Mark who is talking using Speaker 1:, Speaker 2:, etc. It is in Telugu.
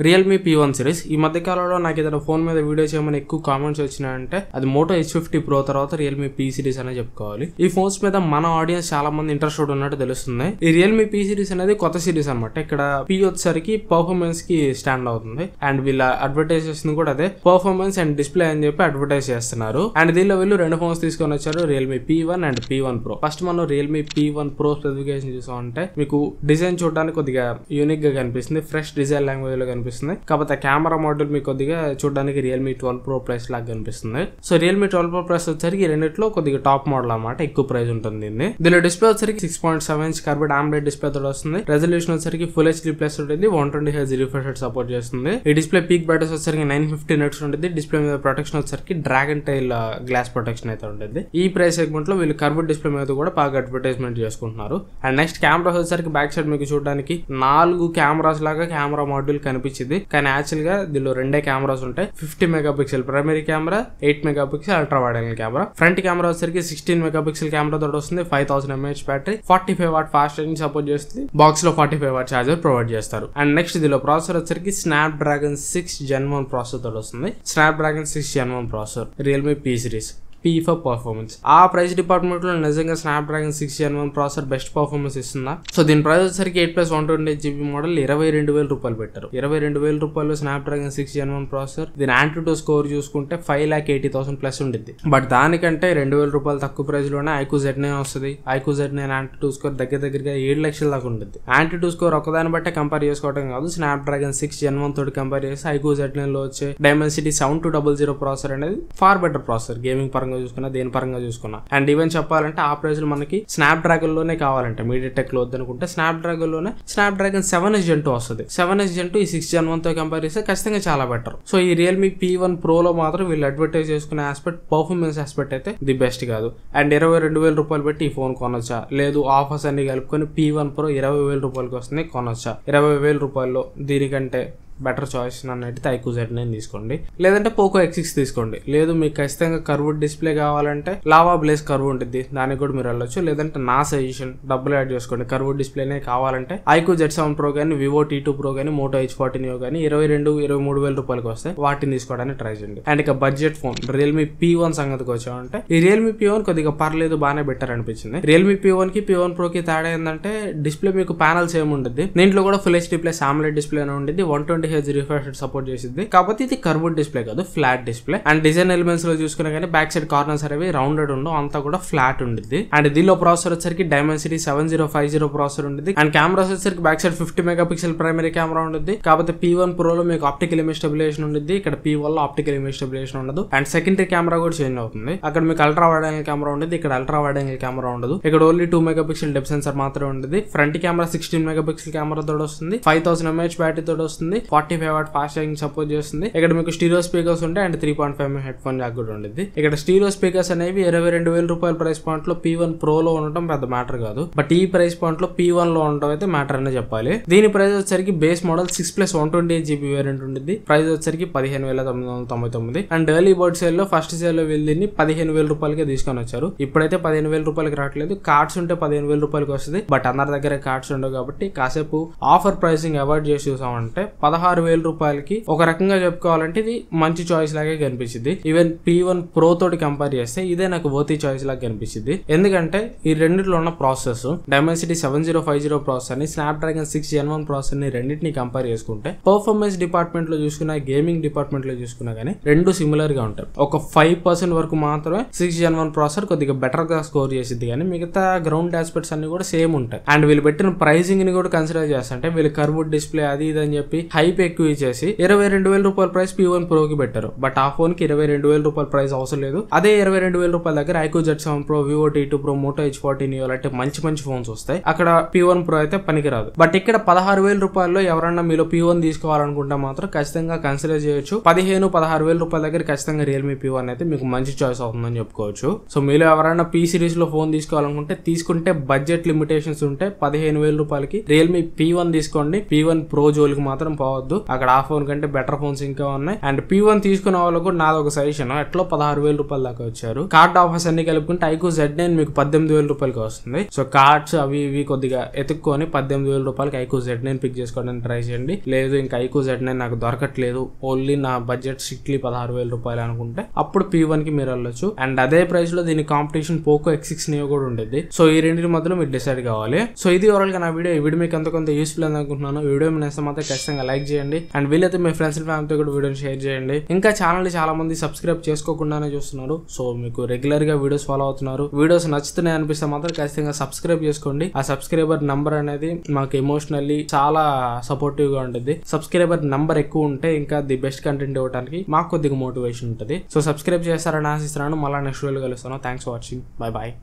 Speaker 1: Realme P1 series. ఈ మధ్య కాలంలో నాకు ఏదైనా ఫోన్ మీద వీడియో చేయమని ఎక్కువ కామెంట్స్ వచ్చినాయంటే అది మోటో H50 Pro తర్వాత రియల్మీ P సిరీస్ అనే చెప్పుకోవాలి. ఈ ఫోన్స్ మీద మన ఆడియన్స్ చాలా మంది ఇంట్రెస్టెడ్ ఉన్నట్టు తెలుస్తుంది. ఈ రియల్మీ P సిరీస్ అనేది కొత్త సిరీస్ అనమాట. ఇక్కడ P వచ్చేసరికి పర్ఫార్మెన్స్ కి స్టాండ్ అవుతుంది అండ్ వీళ్ళ అడ్వర్టైజ్ చేసింది కూడా అదే పర్ఫార్మెన్స్ అండ్ డిస్ప్లే అని చెప్పి అడ్వర్టైజ్ చేస్తున్నారు. అండ్ దీనిలో వీళ్ళు రెండు ఫోన్స్ తీసుకొని వచ్చారు, Realme P1 and P1 Pro. First మనం రియల్మీ P1 Pro స్పెసిఫికేషన్ చూసామంటే మీకు డిజైన్ చూడడానికి కొద్దిగా యూనిక్ గా కనిపిస్తుంది, ఫ్రెష్ డిజైన్ లాంగ్వేజ్ లో కనిపిస్తుంది. కాకపోతే కెమెరా మోడల్ మీకు కొద్దిగా చూడడానికి రియల్మీ 12 Pro ప్రైస్ లాగా కనిపిస్తుంది. సో రియల్మీ 12 Pro ప్రైస్ వచ్చరికి రెండిట్లో కొద్దిగా టాప్ మోడల్ అన్నమాట, ఎక్కువ ప్రైస్ ఉంటుంది. దీనిలో డిస్ప్లే వచ్చరికి 6.7 ఇంచ్ కర్వ్డ్ AMOLED డిస్ప్లే తోటి వస్తుంది. రెజల్యూషన్ వచ్చరికి ఫుల్ HD ప్లస్ ఉంటుంది, 120Hz రిఫ్రెష్ రేట్ సపోర్ట్ చేస్తుంది. ఈ డిస్ప్లే పీక్ బ్రైట్నెస్ వచ్చరికి 950 నిట్స్ ఉంటుంది. డిస్ప్లే మీద ప్రొటెక్షన్ వచ్చరికి డ్రాగన్ టైల్ గ్లాస్ ప్రొటెక్షన్ అయితే ఉంటుంది. ఈ ప్రైస్ సెగ్మెంట్ లో వీళ్ళు కర్వ్డ్ డిస్ప్లే మీద కూడా బాగా అడ్వర్టైజ్మెంట్ చేసుకుంటున్నారు. అండ్ నెక్స్ట్ కెమెరాస్ వచ్చరికి బ్యాక్ సైడ్ మీకు చూడడానికి 4 కెమెరాస్ లాగా కెమెరా మాడ్యూల్ కనిపించింది. కానీ యాక్చువల్ గా దీనిలో రెండే కెమెరాస్ ఉంటాయి. 50 megapixel primary camera, 8 megapixel ultra wide angle camera. Front camera వచ్చరికి 16 మెగాపిక్సెల్ కెమెరా తోటి వస్తుంది. 5000 mAh battery, 45 watt fast charging support చేస్తుంది. బాక్స్ లో 45 వాట్ ఛార్జర్ ప్రొవైడ్ చేస్తారు. అండ్ నెక్స్ట్ దీనిలో ప్రాసెసర్ వచ్చరికి స్నాప్డ్రాగన్ 6 Gen 1 ప్రాసెసర్ తోటి వస్తుంది. Snapdragon 6 Gen 1 processor Realme P series. P for performance. ఆ ప్రైస్ డిపార్ట్మెంట్ లో నిజంగా Snapdragon 6 Gen 1 processor best performance ఇస్తుందా? సో దీని ప్రైస్ వచ్చరికి 8+128GB మోడల్ 22,000 రూపాయలు పెట్టారు. 22,000 రూపాయలు స్నాప్డ్రాగన్ 6 Gen 1 ప్రాసెసర్. దీని AnTuTu స్కోర్ చూసుకుంటే 5,80,000 ప్లస్ ఉంటుంది. బట్ దానికంటే 2,000 రూపాయలు తక్కువ ప్రైస్ లోనే iQOO Z9 వస్తుంది. iQOO Z9 AnTuTu స్కోర్ దగ్గరగా 7 లక్షల దాకా ఉంటుంది. AnTuTu స్కోర్ ఒకదాన్ని బట్టే కంపేర్ చేసుకోవడం కాదు, స్నాప్డ్రాగన్ 6 Gen 1 తోటి కంపేర్ చేసి iQOO Z9 లో వచ్చే Dimensity 7200 ప్రాసెసర్ అనేది ఫార్ బెటర్ ప్రాసెసర్, గేమింగ్ పరంగా చూసుకున్నా దేని పరంగా చూసుకున్నా. అండ్ ఈవెన్ చెప్పాలంటే ఆ ప్రైస్ లో మనకి స్నాప్డ్రాగన్ లోనే కావాలంటే మీడియాటెక్ లో వద్దనుకుంటే స్నాప్డ్రాగన్ లోనే స్నాప్డ్రాగన్ 7S Gen 2 వస్తుంది. 7S Gen 2 ఈ 6 Gen 1 తో కంపేర్ చేస్తే ఖచ్చితంగా చాలా బెటర్. సో ఈ రియల్మీ P1 Pro లో మాత్రం వీళ్ళు అడ్వర్టైజ్ చేసుకునే ఆస్పెక్ట్, పర్ఫార్మెన్స్ ఆస్పెక్ట్ అయితే ది బెస్ట్ కాదు. అండ్ 22,000 రూపాయలు పెట్టి ఈ ఫోన్ కొనొచ్చా? లేదు, ఆఫర్స్ అన్ని కలుపుకొని P1 Pro 20,000 రూపాయలకి వస్తుంది, కొనొచ్చా? 20,000 రూపాయల్లో దీనికంటే బెటర్ చాయిస్ నన్ను అయితే iQOO Z9 తీసుకోండి, లేదంటే పోకో X6 తీసుకోండి. లేదు మీకు ఖచ్చితంగా కర్వ్డ్ డిస్ప్లే కావాలంటే లావా బ్లేజ్ కర్వ్ ఉంటుంది, దానికి కూడా మీరు వెళ్ళొచ్చు. లేదంటే నా సజెషన్ డబ్బులు యాడ్ చేసుకోండి, కర్వ్డ్ డిస్ప్లేనే కావాలంటే iQOO Z7 Pro కానీ, Vivo T2 Pro కానీ, మోటో H40 Neo కానీ 22,000-23,000 రూపాయలకి వస్తాయి. వాటిని తీసుకోవడానికి ట్రై చేయండి. అండ్ ఇక బడ్జెట్ ఫోన్ రియల్మీ P1 సంగతికి వచ్చామంటే ఈ రియల్మీ P1 కొద్దిగా పర్లేదు, బాగానే బెటర్ అనిపించింది. రియల్మీ P1 కి P1 Pro కి తేడా ఏంటంటే డిస్ప్లే మీకు ప్యానల్స్ ఏమి ఉంటుంది, దీంట్లో కూడా full HD plus AMOLED display ఉంటుంది, 120Hz రిఫ్రెష్ రేట్ సపోర్ట్ చేసింది. కాకపోతే ఇది కర్వ్డ్ డిస్ప్లే కాదు, flat display. And design elements లో చూసుకున్నా కానీ బ్యాక్ సైడ్ కార్నర్స్ అనేవి రౌండెడ్ ఉండవు, అంతా కూడా ఫ్లాట్ ఉంటుంది. అండ్ దీనిలో ప్రాసెసర్ వచ్చరికి Dimensity 7050 ప్రాసెసర్ ఉంటుంది. అండ్ కెమెరాస్ వచ్చరికి back side 50 megapixel primary camera ఉంటుంది. కాకపోతే P1 Pro లో మీకు ఆప్టికల్ ఇమేజ్ స్టెబిలైజేషన్ ఉంటుంది, ఇక్కడ P1 లో ఆప్టికల్ ఇమేజ్ స్టెబిలైజేషన్ ఉండదు. అండ్ సెకండరీ కెమెరా కూడా చేంజ్ అవుతుంది. అక్కడ మీకు అల్ట్రా వైడ్ యాంగిల్ కెమెరా ఉంటుంది, ఇక్కడ అల్ట్రా వైడ్ యాంగిల్ కెమెరా ఉండదు. ఇక్కడ ఓన్లీ 2 మెగాపిక్సెల్ డెప్త్ సెన్సార్ మాత్రమే ఉంటుంది. ఫ్రంట్ కెమెరా 16 మెగాపిక్సెల్ కెమెరా తోటి వస్తుంది, 5000 mAh బ్యాటరీ తోటి వస్తుంది, 45 వాట్ ఫాస్ట్ ఛార్జింగ్ సపోర్ట్ చేస్తుంది. ఇక్కడ మీకు స్టీరియో స్పీకర్స్ ఉంటాయి and 3.5mm head phone Jack కూడా ఉంటుంది. ఇక్కడ స్టీరియో స్పీకర్స్ అనేవి 22,000 రూపాయల ప్రైస్ పాయింట్ లో P1 Pro లో ఉండటం పెద్ద మ్యాటర్ కాదు, బట్ ఈ ప్రైస్ పాయింట్ లో P1 లో ఉండటం అయితే మ్యాటర్ అనే చెప్పాలి. దీని ప్రైస్ వచ్చరికి బేస్ మోడల్ 6+128GB వేరియంట్ ఉంటుంది. ప్రైస్ వచ్చరికి 15,999. అండ్ ఎర్లీ బర్డ్ సేల్ లో ఫస్ట్ సేల్ లో వీళ్ళు దీన్ని 15,000 రూపాయలకే తీసుకొని వచ్చారు. ఇప్పుడైతే 15,000 రూపాయలకి రావట్లేదు, కార్డ్స్ ఉంటే 15,000 రూపాయలకి వస్తుంది, బట్ అందరి దగ్గర కార్డ్స్ ఉండవు కాబట్టి కాసేపు ఆఫర్ ప్రైసింగ్ అవాయిడ్ చేసి చూసామంటే 16,000 రూపాయలకి ఒక రకంగా చెప్పుకోవాలంటే ఇది మంచి చాయిస్ లాగే కనిపించింది. ఈవెన్ P1 Pro తోటి కంపేర్ చేస్తే ఇదే నాకు వర్తీ చాయిస్ లాగా కనిపించింది. ఎందుకంటే ఈ రెండిట్లో ఉన్న ప్రాసెస్ Dimensity 7050 ప్రాసెసర్ ని, స్నాప్డ్రాగన్ 6 Gen 1 ప్రాసెసర్ ని రెండింటిని కంపేర్ చేసుకుంటే పర్ఫార్మెన్స్ డిపార్ట్మెంట్ లో చూసుకున్నా, గేమింగ్ డిపార్ట్మెంట్ లో చూసుకున్నా గానీ రెండు సిమిలర్ గా ఉంటాయి. ఒక 5% వరకు మాత్రమే 6 Gen 1 ప్రాసెసర్ కొద్దిగా బెటర్ గా స్కోర్ చేసింది, కానీ మిగతా గ్రౌండ్ ఆస్పెక్ట్స్ అన్ని కూడా సేమ్ ఉంటాయి. అండ్ వీళ్ళు పెట్టిన ప్రైసింగ్ ని కూడా కన్సిడర్ చేస్తుంటే వీళ్ళు కర్వ్డ్ డిస్ప్లే అది ఇది అని చెప్పి హైప్ ఎక్కువ ఇచ్చేసి 22,000 రూపాయల ప్రైస్ P1 Pro కి పెట్టారు. బట్ ఆ ఫోన్ కి 22,000 రూపాయల ప్రైస్ అవసరం లేదు. అదే 22,000 రూపాయల దగ్గర iQOO Z7 Pro, Vivo T2 Pro, Moto H40 Neo లాంటి మంచి ఫోన్స్ వస్తాయి. అక్కడ P1 Pro అయితే పనికిరాదు. బట్ ఇక్కడ 16,000 రూపాయల్లో ఎవరన్నా మీరు P1 తీసుకోవాలనుకుంటే మాత్రం ఖచ్చితంగా కన్సిడర్ చేయొచ్చు. 15,000-16,000 రూపాయల దగ్గర ఖచ్చితంగా రియల్మీ P1 అయితే మీకు మంచి చాయిస్ అవుతుందని చెప్పుకోవచ్చు. సో మీరు ఎవరైనా P సిరీస్ లో ఫోన్ తీసుకోవాలనుకుంటే తీసుకుంటే బడ్జెట్ లిమిటేషన్స్ ఉంటే 15,000 రూపాయలకి రియల్మీ P1 తీసుకోండి. P1 Pro జోలికి మాత్రం పోవద్దు. తీసుకోవద్దు, అక్కడ ఆ ఫోన్ కంటే బెటర్ ఫోన్స్ ఇంకా ఉన్నాయి. అండ్ P1 తీసుకునే వాళ్ళకు కూడా నాది ఒక సజెషన్, ఎట్లో 16,000 రూపాయల దాకా వచ్చారు. కార్డ్ ఆఫర్స్ అన్ని కలుపుకుంటే iQOO Z9 మీకు 18,000 రూపాయలకి వస్తుంది. సో కార్డ్స్ అవి ఇవి కొద్దిగా ఎత్తుక్కొని 18,000 రూపాయలకి iQOO Z9 పిక్ చేసుకోవడానికి ట్రై చేయండి. లేదు ఇంకా iQOO Z9 నాకు దొరకట్లేదు, ఓన్లీ నా బడ్జెట్ స్ట్రిక్ట్లీ 16,000 రూపాయలు అనుకుంటే అప్పుడు P1 కి మీరు వెళ్ళొచ్చు. అండ్ అదే ప్రైస్ లో దీని కాంపిటీషన్ పోకో X6 Neo కూడా ఉండేది. సో ఈ రెండింటి మధ్యలో మీరు డిసైడ్ కావాలి. సో ఇది ఓవరాల్ గా నా వీడియో. ఈ వీడియో మీకు కొంత యూస్ఫుల్ అని అనుకుంటున్నాను. వీడియో మీ నచ్చితే మాత్రం ఖచ్చితంగా లైక్ చేయండి. అండ్ వీలైతే మీ ఫ్రెండ్స్ అండ్ ఫ్యామిలీతో కూడా వీడియోని షేర్ చేయండి. ఇంకా ఛానల్ చాలా మంది సబ్స్క్రైబ్ చేసుకోకుండానే చూస్తున్నారు. సో మీకు రెగ్యులర్ గా వీడియోస్ ఫాలో అవుతున్నారు, వీడియోస్ నచ్చుతున్నాయి అనిపిస్తే మాత్రం ఖచ్చితంగా సబ్స్క్రైబ్ చేసుకోండి. ఆ సబ్స్క్రైబర్ నంబర్ అనేది మాకు ఎమోషనల్లీ చాలా సపోర్టివ్ గా ఉంటుంది. సబ్స్క్రైబర్ నంబర్ ఎక్కువ ఉంటే ఇంకా ది బెస్ట్ కంటెంట్ ఇవ్వడానికి మాకు కొద్దిగా మోటివేషన్ ఉంటుంది. సో సబ్స్క్రైబ్ చేస్తారని ఆశిస్తున్నాను. మళ్ళీ నెక్స్ట్ వీడియోలో కలుస్తాను. Thanks for watching. Bye bye.